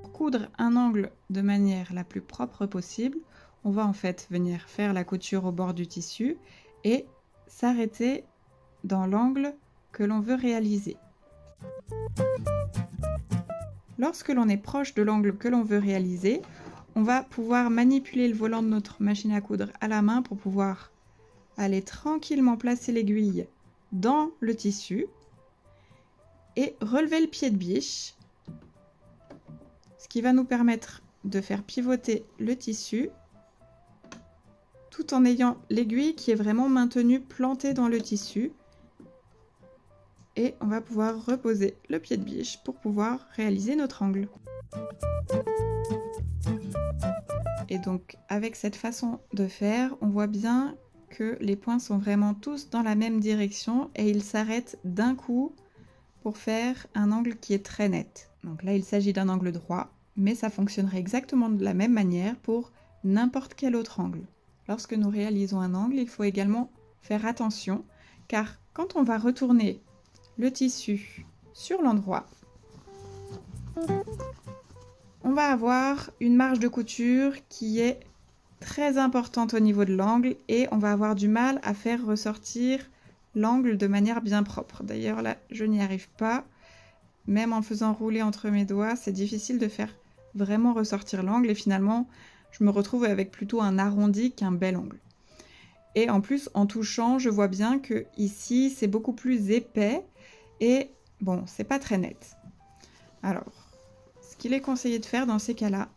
Pour coudre un angle de manière la plus propre possible, on va en fait venir faire la couture au bord du tissu et s'arrêter dans l'angle que l'on veut réaliser. Lorsque l'on est proche de l'angle que l'on veut réaliser, on va pouvoir manipuler le volant de notre machine à coudre à la main pour pouvoir aller tranquillement placer l'aiguille dans le tissu et relever le pied de biche, ce qui va nous permettre de faire pivoter le tissu tout en ayant l'aiguille qui est vraiment maintenue plantée dans le tissu. Et on va pouvoir reposer le pied de biche pour pouvoir réaliser notre angle. Et donc avec cette façon de faire, on voit bien que les points sont vraiment tous dans la même direction et ils s'arrêtent d'un coup pour faire un angle qui est très net. Donc là il s'agit d'un angle droit, mais ça fonctionnerait exactement de la même manière pour n'importe quel autre angle. Lorsque nous réalisons un angle, il faut également faire attention, car quand on va retourner le tissu sur l'endroit, on va avoir une marge de couture qui est très importante au niveau de l'angle et on va avoir du mal à faire ressortir l'angle de manière bien propre. D'ailleurs là, je n'y arrive pas. Même en faisant rouler entre mes doigts, c'est difficile de faire vraiment ressortir l'angle et finalement, je me retrouve avec plutôt un arrondi qu'un bel angle. Et en plus, en touchant, je vois bien que ici, c'est beaucoup plus épais et bon, c'est pas très net. Alors, ce qu'il est conseillé de faire dans ces cas-là,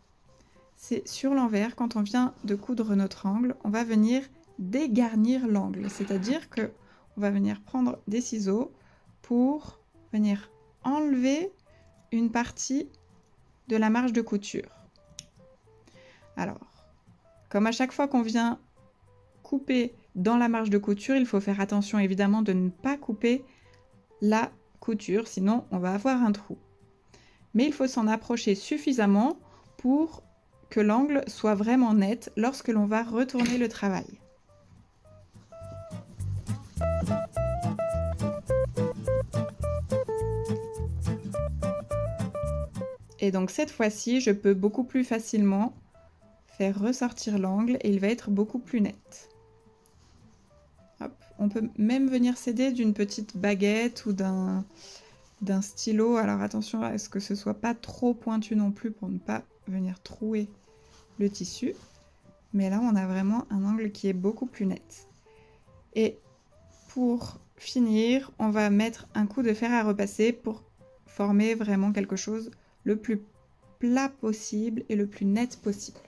c'est sur l'envers, quand on vient de coudre notre angle, on va venir dégarnir l'angle. C'est-à-dire que on va venir prendre des ciseaux pour venir enlever une partie de la marge de couture. Alors, comme à chaque fois qu'on vient couper dans la marge de couture, il faut faire attention évidemment de ne pas couper la couture, sinon on va avoir un trou. Mais il faut s'en approcher suffisamment pour que l'angle soit vraiment net lorsque l'on va retourner le travail. Et donc cette fois-ci, je peux beaucoup plus facilement faire ressortir l'angle et il va être beaucoup plus net. Hop. On peut même venir s'aider d'une petite baguette ou d'un stylo. Alors attention à ce que ce soit pas trop pointu non plus pour ne pas venir trouer le tissu. Mais là, on a vraiment un angle qui est beaucoup plus net. Et pour finir, on va mettre un coup de fer à repasser pour former vraiment quelque chose le plus plat possible et le plus net possible.